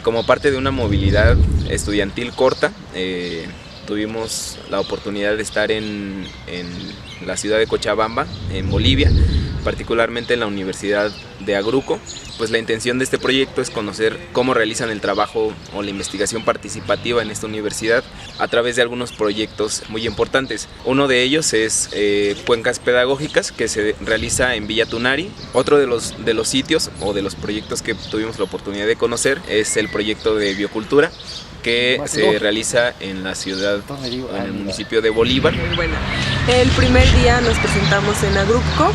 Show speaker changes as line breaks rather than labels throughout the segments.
Como parte de una movilidad estudiantil corta, tuvimos la oportunidad de estar en la ciudad de Cochabamba, en Bolivia, particularmente en la Universidad de Agruco. Pues la intención de este proyecto es conocer cómo realizan el trabajo o la investigación participativa en esta universidad a través de algunos proyectos muy importantes. Uno de ellos es Cuencas Pedagógicas, que se realiza en Villa Tunari. Otro de los sitios o de los proyectos que tuvimos la oportunidad de conocer es el proyecto de Biocultura, que se realiza en la ciudad, en el municipio de Bolívar.
Bueno, el primer día nos presentamos en Agruco,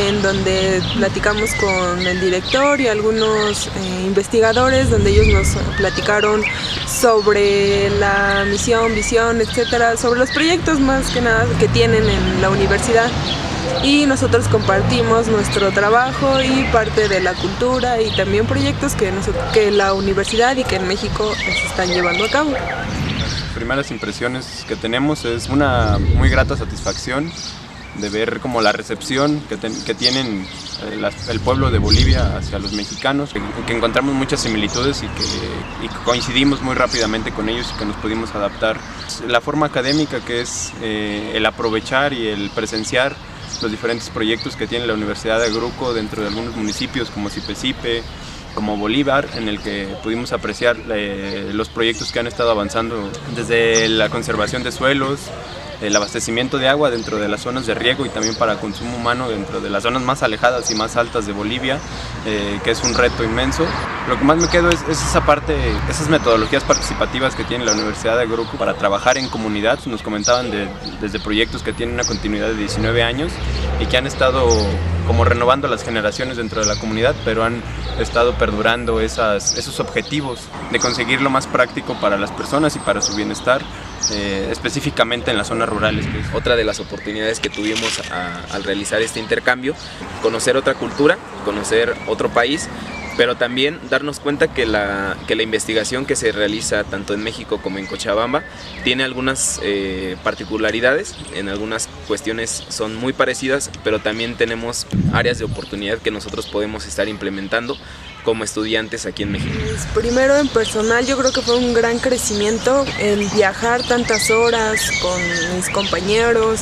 en donde platicamos con el director y algunos investigadores, donde ellos nos platicaron sobre la misión, visión, etcétera, sobre los proyectos más que nada que tienen en la universidad. Y nosotros compartimos nuestro trabajo y parte de la cultura y también proyectos que la universidad y que en México se están llevando a cabo.
Las primeras impresiones que tenemos es una muy grata satisfacción de ver como la recepción que tienen el pueblo de Bolivia hacia los mexicanos, que encontramos muchas similitudes y que coincidimos muy rápidamente con ellos y que nos pudimos adaptar. La forma académica, que es el aprovechar y el presenciar los diferentes proyectos que tiene la Universidad de Agruco dentro de algunos municipios como Cipecipe, como Bolívar, en el que pudimos apreciar los proyectos que han estado avanzando desde la conservación de suelos, el abastecimiento de agua dentro de las zonas de riego y también para consumo humano dentro de las zonas más alejadas y más altas de Bolivia, que es un reto inmenso. Lo que más me quedo es esa parte, esas metodologías participativas que tiene la Universidad de Agruco para trabajar en comunidad. Nos comentaban desde proyectos que tienen una continuidad de 19 años y que han estado como renovando las generaciones dentro de la comunidad, pero han estado perdurando esos objetivos de conseguir lo más práctico para las personas y para su bienestar, específicamente en las zonas rurales.
Otra de las oportunidades que tuvimos al realizar este intercambio, conocer otra cultura, conocer otro país, pero también darnos cuenta que la investigación que se realiza tanto en México como en Cochabamba tiene algunas particularidades, en algunas cuestiones son muy parecidas, pero también tenemos áreas de oportunidad que nosotros podemos estar implementando como estudiantes aquí en México.
Primero, en personal, yo creo que fue un gran crecimiento el viajar tantas horas con mis compañeros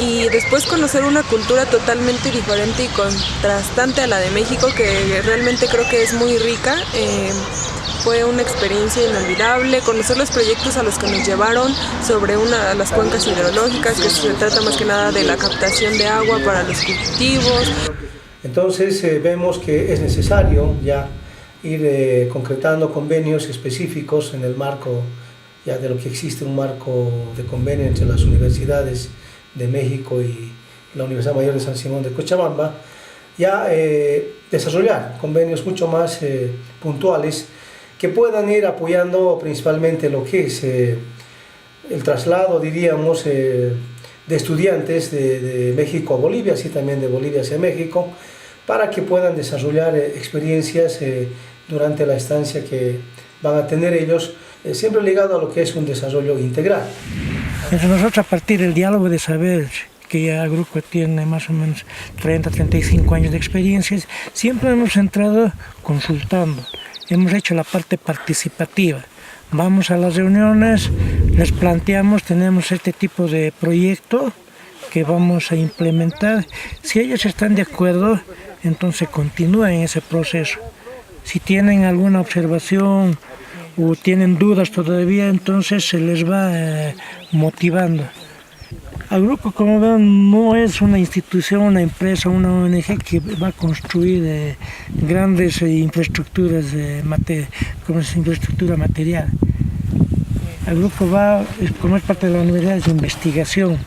y después conocer una cultura totalmente diferente y contrastante a la de México, que realmente creo que es muy rica. Fue una experiencia inolvidable, conocer los proyectos a los que nos llevaron sobre las cuencas hidrológicas, que se trata más que nada de la captación de agua para los cultivos.
Entonces vemos que es necesario ya ir concretando convenios específicos en el marco ya de lo que existe, un marco de convenio entre las universidades de México y la Universidad Mayor de San Simón de Cochabamba, ya desarrollar convenios mucho más puntuales que puedan ir apoyando principalmente lo que es el traslado, diríamos, de estudiantes de México a Bolivia, así también de Bolivia hacia México, para que puedan desarrollar experiencias durante la estancia que van a tener ellos, siempre ligado a lo que es un desarrollo integral.
Entonces nosotros, a partir del diálogo de saber que ya Agruco tiene más o menos 30-35 años de experiencias, siempre hemos entrado consultando, hemos hecho la parte participativa. Vamos a las reuniones, les planteamos, tenemos este tipo de proyecto que vamos a implementar. Si ellos están de acuerdo, entonces continúen ese proceso. Si tienen alguna observación o tienen dudas todavía, entonces se les va motivando. Agruco, como ven, no es una institución, una empresa, una ONG que va a construir grandes infraestructuras, como es infraestructura material. Agruco como es parte de la universidad, es de investigación,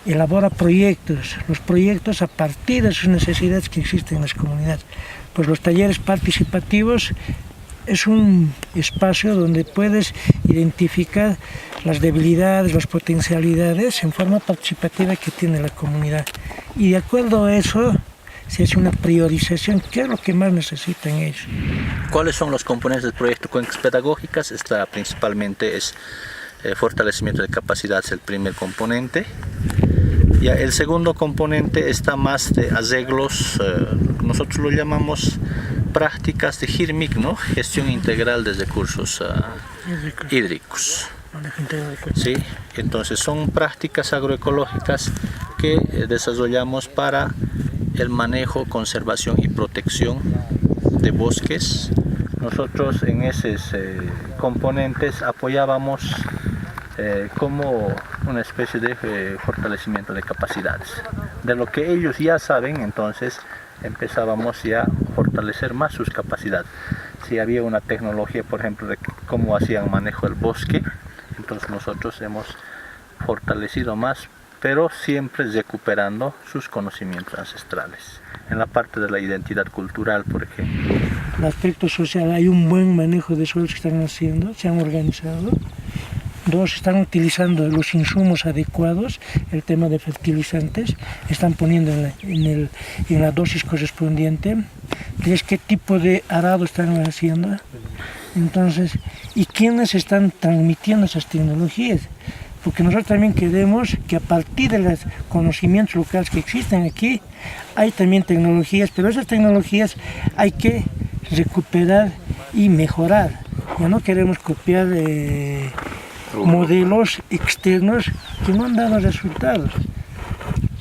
elabora proyectos, los proyectos a partir de sus necesidades que existen en las comunidades. Pues los talleres participativos es un espacio donde puedes identificar las debilidades, las potencialidades en forma participativa que tiene la comunidad. Y de acuerdo a eso se hace una priorización, qué es lo que más necesitan ellos.
¿Cuáles son los componentes del proyecto Cuencas Pedagógicas? Principalmente es fortalecimiento de capacidad, es el primer componente. Ya el segundo componente está más de arreglos, nosotros lo llamamos prácticas de GIRMIC, ¿no? Gestión integral de recursos hídricos. Sí, entonces son prácticas agroecológicas que desarrollamos para el manejo, conservación y protección de bosques. Nosotros en esos componentes apoyábamos como una especie de fortalecimiento de capacidades. De lo que ellos ya saben, entonces empezábamos ya a fortalecer más sus capacidades. Si había una tecnología, por ejemplo, de cómo hacían manejo del bosque, entonces nosotros hemos fortalecido más, pero siempre recuperando sus conocimientos ancestrales. En la parte de la identidad cultural, por ejemplo.
El aspecto social, hay un buen manejo de suelos que están haciendo, se han organizado. Dos, están utilizando los insumos adecuados, el tema de fertilizantes, están poniendo en la dosis correspondiente. Tres, qué tipo de arado están haciendo. Entonces, ¿y quiénes están transmitiendo esas tecnologías? Porque nosotros también queremos que a partir de los conocimientos locales que existen aquí, hay también tecnologías, pero esas tecnologías hay que recuperar y mejorar. Ya no queremos copiar modelos externos que no han dado resultados.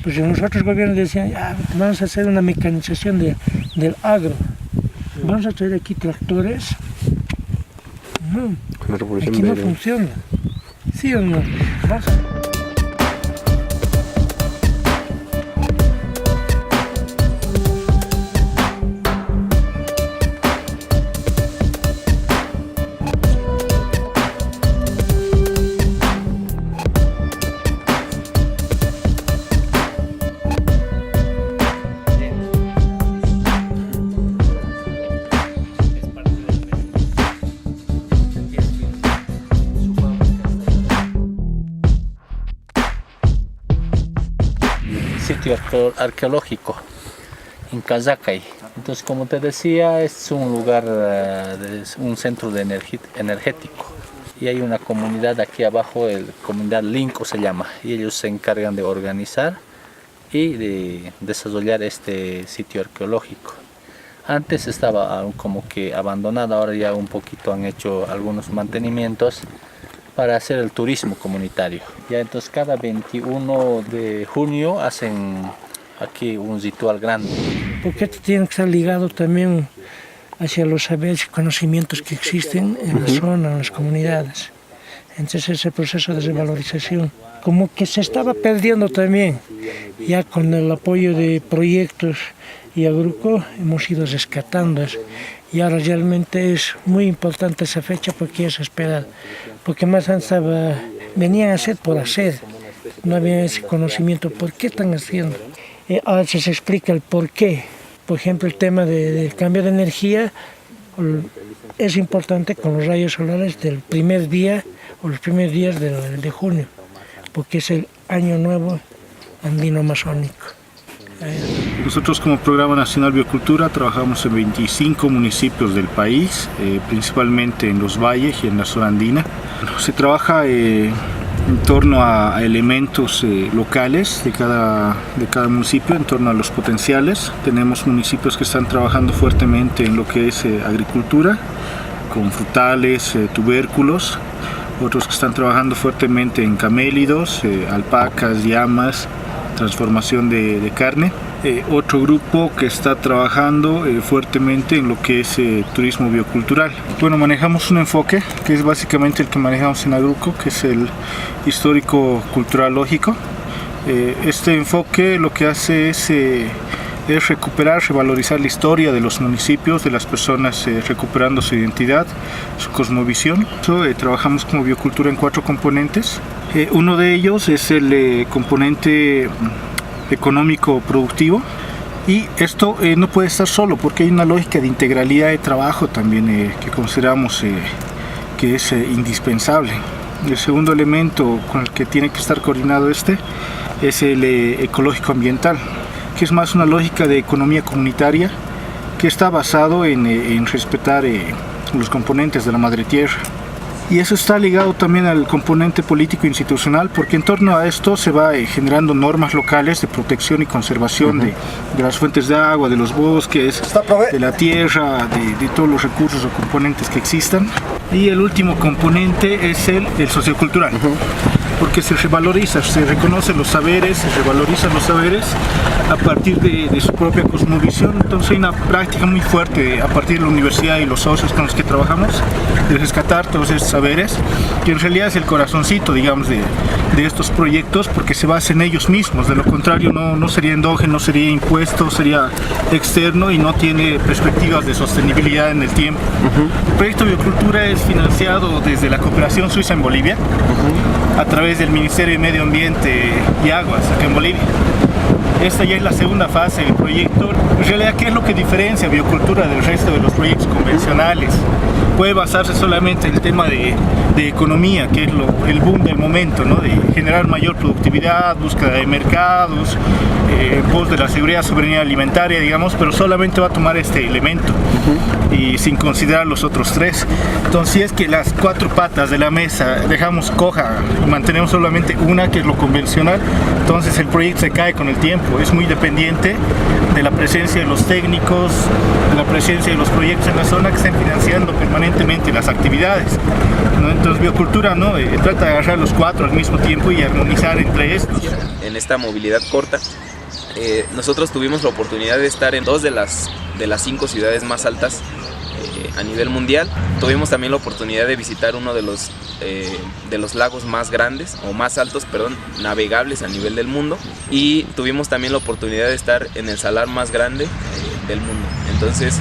Pues en otros gobiernos decían, vamos a hacer una mecanización del agro, vamos a traer aquí tractores. No, aquí no funciona. ¿Sí o no? Vamos a...
Sitio arqueológico en Casacay. Entonces, como te decía, es un lugar, un centro energético. Y hay una comunidad aquí abajo, comunidad Linco se llama, y ellos se encargan de organizar y de desarrollar este sitio arqueológico. Antes estaba como que abandonado, ahora ya un poquito han hecho algunos mantenimientos para hacer el turismo comunitario. Ya entonces cada 21 de junio hacen aquí un ritual grande.
Porque esto tiene que estar ligado también hacia los saberes y conocimientos que existen en la zona, en las comunidades. Entonces ese proceso de revalorización, como que se estaba perdiendo también, ya con el apoyo de proyectos y Agruco hemos ido rescatando eso. Y ahora realmente es muy importante esa fecha porque es esperar. Porque más antes venían a hacer por hacer, no había ese conocimiento por qué están haciendo. Ahora se explica el por qué. Por ejemplo, el tema del cambio de energía es importante con los rayos solares del primer día o los primeros días de junio, porque es el año nuevo andino amazónico.
Nosotros como Programa Nacional Biocultura trabajamos en 25 municipios del país, principalmente en los valles y en la zona andina. Se trabaja en torno a elementos locales de cada municipio, en torno a los potenciales. Tenemos municipios que están trabajando fuertemente en lo que es agricultura, con frutales, tubérculos. Otros que están trabajando fuertemente en camélidos, alpacas, llamas, transformación de carne. Otro grupo que está trabajando fuertemente en lo que es turismo biocultural. Bueno, manejamos un enfoque que es básicamente el que manejamos en Agruco, que es el histórico cultural lógico. Este enfoque lo que hace es recuperar, revalorizar la historia de los municipios, de las personas, recuperando su identidad, su cosmovisión. Trabajamos como biocultura en 4 componentes. Uno de ellos es el componente económico productivo, y esto no puede estar solo porque hay una lógica de integralidad de trabajo también que consideramos que es indispensable. El segundo elemento con el que tiene que estar coordinado es el ecológico ambiental, que es más una lógica de economía comunitaria que está basado en respetar los componentes de la madre tierra. Y eso está ligado también al componente político institucional, porque en torno a esto se va generando normas locales de protección y conservación de las fuentes de agua, de los bosques, de la tierra, de todos los recursos o componentes que existan. Y el último componente es el sociocultural, porque se revaloriza, se reconocen los saberes, se revalorizan los saberes a partir de su propia cosmovisión. Entonces hay una práctica muy fuerte a partir de la universidad y los socios con los que trabajamos de rescatar todos estos saberes, que en realidad es el corazoncito, digamos, de estos proyectos, porque se basa en ellos mismos. De lo contrario no sería endógeno, sería impuesto, sería externo y no tiene perspectivas de sostenibilidad en el tiempo. El proyecto Biocultura es financiado desde la Cooperación Suiza en Bolivia, a través del Ministerio de Medio Ambiente y Aguas acá en Bolivia. Esta ya es la segunda fase del proyecto. En realidad, ¿qué es lo que diferencia Biocultura del resto de los proyectos convencionales? Puede basarse solamente en el tema de economía, que es el boom del momento, ¿no? De generar mayor productividad, búsqueda de mercados, en pos de la seguridad, soberanía alimentaria, digamos, pero solamente va a tomar este elemento y sin considerar los otros tres. Entonces, si es que las cuatro patas de la mesa dejamos coja y mantenemos solamente una, que es lo convencional, entonces el proyecto se cae con el tiempo. Es muy dependiente de la presencia de los técnicos, de la presencia de los proyectos en la zona que estén financiando permanentemente las actividades, ¿no? Entonces Biocultura trata de agarrar los cuatro al mismo tiempo y armonizar entre estos.
En esta movilidad corta, nosotros tuvimos la oportunidad de estar en 2 de las 5 ciudades más altas a nivel mundial. Tuvimos también la oportunidad de visitar uno de los lagos más grandes, o más altos, perdón, navegables a nivel del mundo, y tuvimos también la oportunidad de estar en el salar más grande del mundo. Entonces,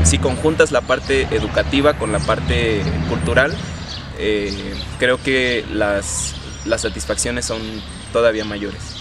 si conjuntas la parte educativa con la parte cultural, creo que las satisfacciones son todavía mayores.